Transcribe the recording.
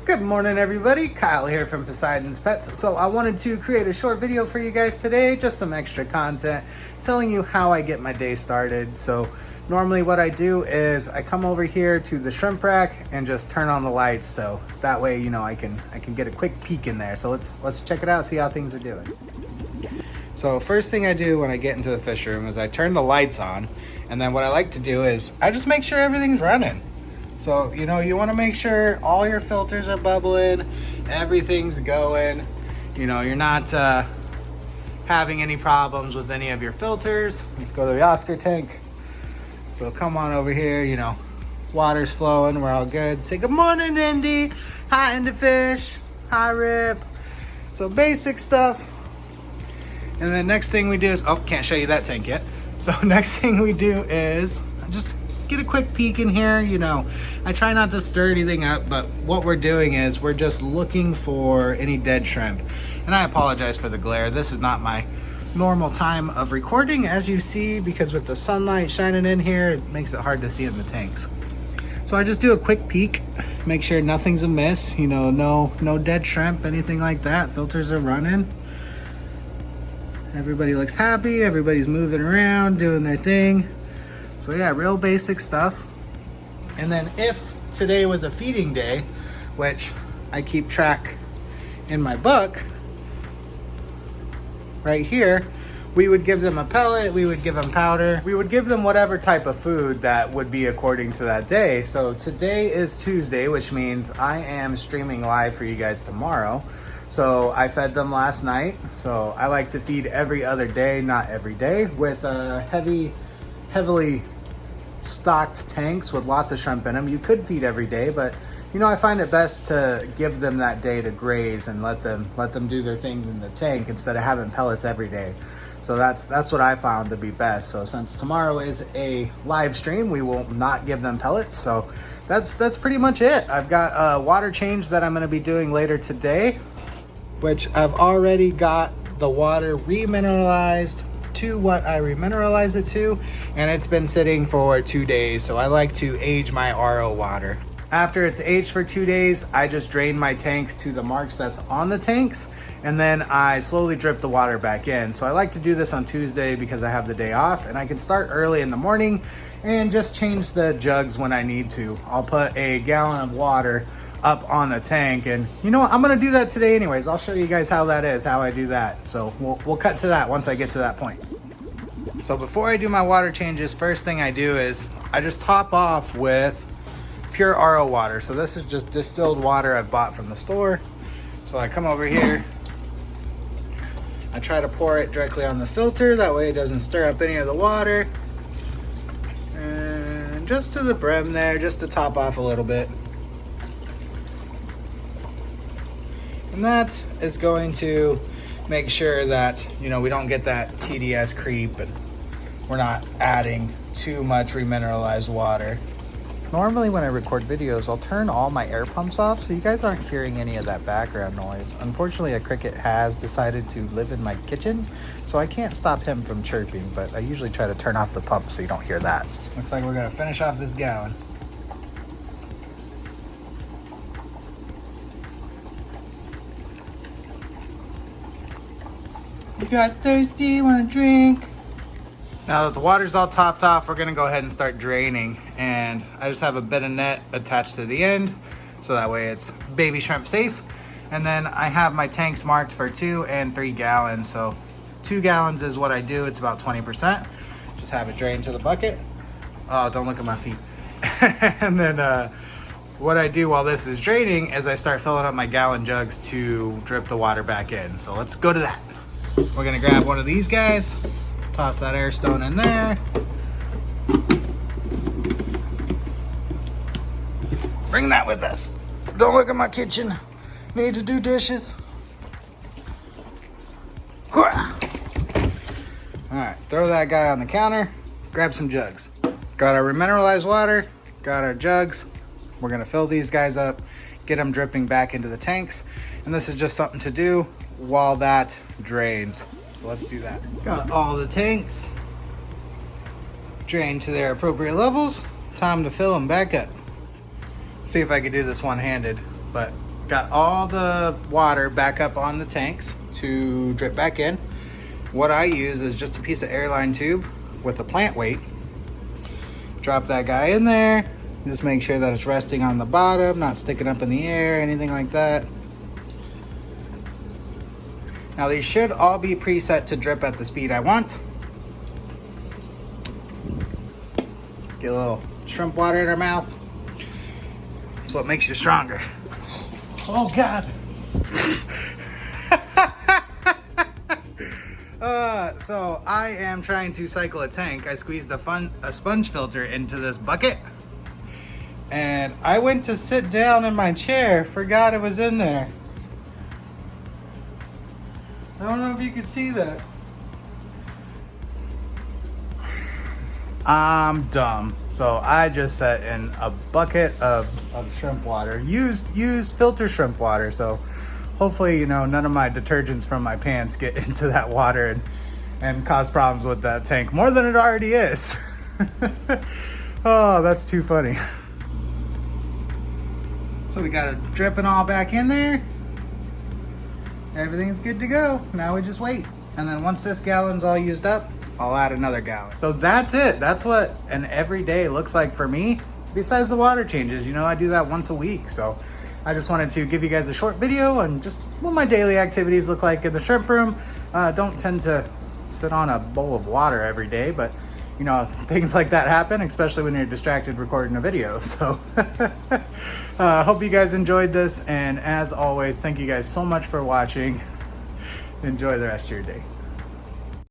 Good morning, everybody. Kyle here from Poseidon's Pets. So I wanted to create a short video for you guys today, just some extra content telling you how I get my day started. So normally what I do is I come over here to the shrimp rack and just turn on the lights, so that way, you know, I can get a quick peek in there. So let's check it out, see how things are doing. So first thing I do when I get into the fish room is I turn the lights on, and then what I like to do is I just make sure everything's running. So, you know, you want to make sure all your filters are bubbling, everything's going, you know, you're not having any problems with any of your filters. Let's go to the Oscar tank. So come on over here, you know, water's flowing, we're all good. Say good morning, Indy. Hi, Indy Fish. Hi, Rip. So basic stuff. And then next thing we do is, oh, can't show you that tank yet. So next thing we do is just get a quick peek in here. You know, I try not to stir anything up, but what we're doing is we're just looking for any dead shrimp. And I apologize for the glare. This is not my normal time of recording, as you see, because with the sunlight shining in here, it makes it hard to see in the tanks. So I just do a quick peek, make sure nothing's amiss, you know, no dead shrimp, anything like that. Filters are running. Everybody looks happy, everybody's moving around, doing their thing. So yeah, real basic stuff. And then if today was a feeding day, which I keep track in my book, right here, we would give them a pellet, we would give them powder, we would give them whatever type of food that would be according to that day. So today is Tuesday, which means I am streaming live for you guys tomorrow. So I fed them last night. So I like to feed every other day, not every day, with heavily stocked tanks with lots of shrimp in them. You could feed every day, but you know, I find it best to give them that day to graze and let them do their things in the tank instead of having pellets every day. So that's what I found to be best. So since tomorrow is a live stream, we will not give them pellets. So that's pretty much it. I've got a water change that I'm going to be doing later today, which I've already got the water remineralized to what I remineralized it to, and it's been sitting for 2 days. So I like to age my RO water. After it's aged for 2 days, I just drain my tanks to the marks that's on the tanks, and then I slowly drip the water back in. So I like to do this on Tuesday because I have the day off, and I can start early in the morning and just change the jugs when I need to. I'll put a gallon of water up on the tank, and you know what, I'm gonna do that today anyways. I'll show you guys how that is, how I do that. So we'll cut to that once I get to that point. So before I do my water changes, first thing I do is I just top off with pure RO water. So this is just distilled water I've bought from the store. So I come over here, I try to pour it directly on the filter, that way it doesn't stir up any of the water, and just to the brim there, just to top off a little bit. And that is going to make sure that, you know, we don't get that TDS creep and we're not adding too much remineralized water. Normally when I record videos, I'll turn all my air pumps off so you guys aren't hearing any of that background noise. Unfortunately, a cricket has decided to live in my kitchen, so I can't stop him from chirping, but I usually try to turn off the pump so you don't hear that. Looks like we're gonna finish off this gallon. You guys thirsty? Want a drink? Now that the water's all topped off, we're gonna go ahead and start draining. And I just have a bit of net attached to the end, so that way it's baby shrimp safe. And then I have my tanks marked for 2 and 3 gallons. So 2 gallons is what I do. It's about 20%. Just have it drain to the bucket. Oh, don't look at my feet. And then what I do while this is draining is I start filling up my gallon jugs to drip the water back in. So let's go to that. We're gonna grab one of these guys, toss that air stone in there. Bring that with us. Don't look at my kitchen. Need to do dishes. All right, throw that guy on the counter. Grab some jugs. Got our remineralized water, got our jugs. We're gonna fill these guys up, get them dripping back into the tanks. And this is just something to do while that drains. So let's do that. Got all the tanks drained to their appropriate levels. Time to fill them back up. See if I can do this one-handed, but Got all the water back up on the tanks to drip back in. What I use is just a piece of airline tube with a plant weight. Drop that guy in there. Just make sure that it's resting on the bottom, not sticking up in the air, anything like that. Now these should all be preset to drip at the speed I want. Get a little shrimp water in our mouth. It's what makes you stronger. Oh God. So I am trying to cycle a tank. I squeezed a sponge filter into this bucket. And I went to sit down in my chair, forgot it was in there. I don't know if you could see that. I'm dumb. So I just set in a bucket of shrimp water, used filter shrimp water. So hopefully, you know, none of my detergents from my pants get into that water and cause problems with that tank more than it already is. Oh, that's too funny. So we got it dripping all back in there. Everything's good to go. Now we just wait. And then once this gallon's all used up, I'll add another gallon. So that's it. That's what an everyday looks like for me. Besides the water changes, you know, I do that once a week. So I just wanted to give you guys a short video on just what my daily activities look like in the shrimp room. Don't tend to sit on a bowl of water every day, but you know, things like that happen, especially when you're distracted recording a video. So hope you guys enjoyed this. And as always, thank you guys so much for watching. Enjoy the rest of your day.